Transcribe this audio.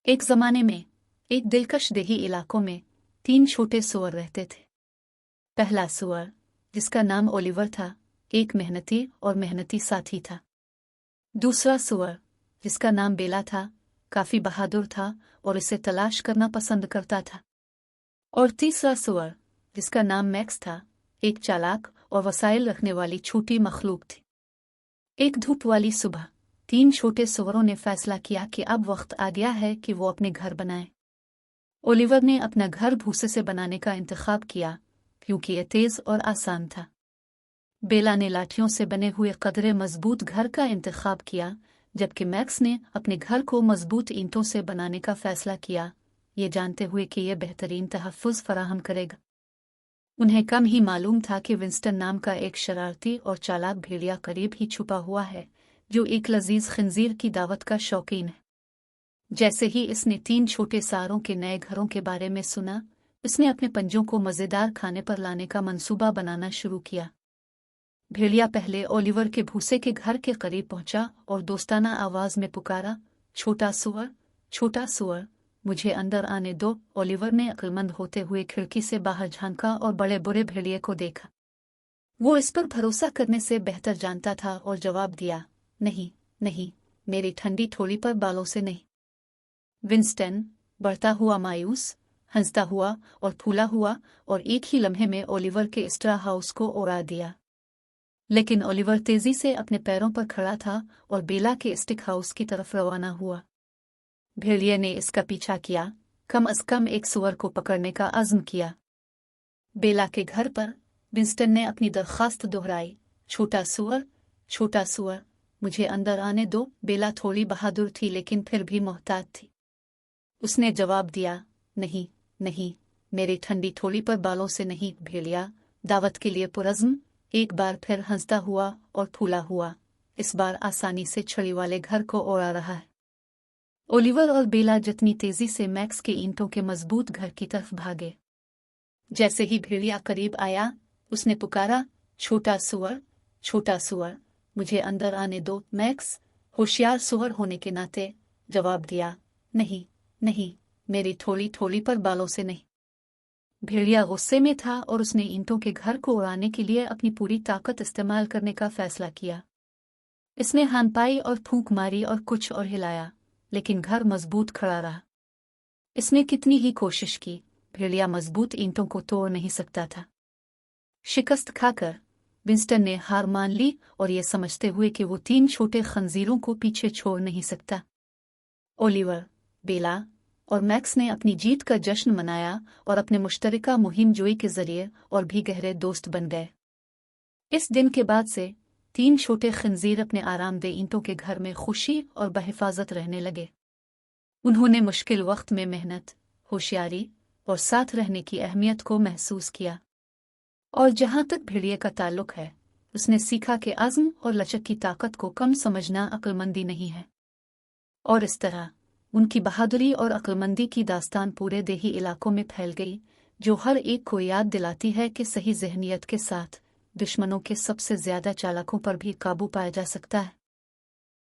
एक जमाने में एक दिलकश देही इलाकों में 3 छोटे सूअर रहते थे। पहला सूअर, जिसका नाम ओलिवर था, एक मेहनती साथी था। दूसरा सूअर, जिसका नाम बेला था, काफी बहादुर था और इसे तलाश करना पसंद करता था। और तीसरा सूअर, जिसका नाम मैक्स था, एक चालाक और वसाइल रखने वाली छोटी मखलूक थी। एक धूप वाली सुबह 3 छोटे सूअरों ने फैसला किया कि अब वक्त आ गया है कि वो अपने घर बनाएं। ओलिवर ने अपना घर भूसे से बनाने का इंतखाब किया क्योंकि यह तेज और आसान था। बेला ने लाठियों से बने हुए कदरे मजबूत घर का इंतखाब किया, जबकि मैक्स ने अपने घर को मजबूत ईंटों से बनाने का फैसला किया, ये जानते हुए कि यह बेहतरीन तहफ़्फ़ुज़ फराहम करेगा। उन्हें कम ही मालूम था कि विंस्टन नाम का एक शरारती और चालाक भेड़िया करीब ही छुपा हुआ है, जो एक लजीज खंजीर की दावत का शौकीन है। जैसे ही इसने 3 छोटे सारों के नए घरों के बारे में सुना, इसने अपने पंजों को मज़ेदार खाने पर लाने का मंसूबा बनाना शुरू किया। भेड़िया पहले ओलिवर के भूसे के घर के करीब पहुंचा और दोस्ताना आवाज में पुकारा, छोटा सुअर, मुझे अंदर आने दो। ओलिवर ने अक्लमंद होते हुए खिड़की से बाहर झांका और बड़े बुरे भेड़िए को देखा। वो इस पर भरोसा करने से बेहतर जानता था और जवाब दिया, नहीं, मेरी ठंडी थोड़ी पर बालों से नहीं। विंस्टन बढ़ता हुआ मायूस, हंसता हुआ और फूला हुआ और एक ही लम्हे में ओलिवर के स्ट्रा हाउस को उड़ा दिया। लेकिन ओलिवर तेजी से अपने पैरों पर खड़ा था और बेला के स्टिक हाउस की तरफ रवाना हुआ। भेड़िए ने इसका पीछा किया, कम अज कम एक सुअर को पकड़ने का अज़्म किया। बेला के घर पर विंस्टन ने अपनी दरख्वास्त दोहराई, छोटा सुअर, मुझे अंदर आने दो। बेला थोड़ी बहादुर थी लेकिन फिर भी मोहतात थी। उसने जवाब दिया, नहीं, मेरी ठंडी थोड़ी पर बालों से नहीं। भेड़िया दावत के लिए पुरज़्म एक बार फिर हंसता हुआ और फूला हुआ, इस बार आसानी से छड़ी वाले घर को उड़ा रहा है। ओलिवर और बेला जितनी तेजी से मैक्स के ईंटों के मजबूत घर की तरफ भागे। जैसे ही भेड़िया करीब आया, उसने पुकारा, छोटा सुअर, मुझे अंदर आने दो। मैक्स होशियार सुअर होने के नाते जवाब दिया, नहीं, मेरी थोड़ी पर बालों से नहीं। भेड़िया गुस्से में था और उसने ईंटों के घर को उड़ाने के लिए अपनी पूरी ताकत इस्तेमाल करने का फैसला किया। इसने हानपाई और फूंक मारी और कुछ और हिलाया, लेकिन घर मजबूत खड़ा रहा। इसने कितनी ही कोशिश की, भेड़िया मजबूत ईंटों को तोड़ नहीं सकता था। शिकस्त खाकर विंस्टन ने हार मान ली और यह समझते हुए कि वो 3 छोटे खंजीरों को पीछे छोड़ नहीं सकता। ओलिवर, बेला और मैक्स ने अपनी जीत का जश्न मनाया और अपने मुश्तरका मुहिम जोई के जरिए और भी गहरे दोस्त बन गए। इस दिन के बाद से 3 छोटे खंजीर अपने आरामदेह ईंटों के घर में खुशी और बहिफाजत रहने लगे। उन्होंने मुश्किल वक्त में मेहनत, होशियारी और साथ रहने की अहमियत को महसूस किया। और जहां तक भेड़िए का ताल्लुक है, उसने सीखा कि आज़्म और लचक की ताकत को कम समझना अक्लमंदी नहीं है। और इस तरह उनकी बहादुरी और अक्लमंदी की दास्तान पूरे देही इलाकों में फैल गई, जो हर एक को याद दिलाती है कि सही ज़हनियत के साथ दुश्मनों के सबसे ज़्यादा चालाकों पर भी काबू पाया जा सकता है।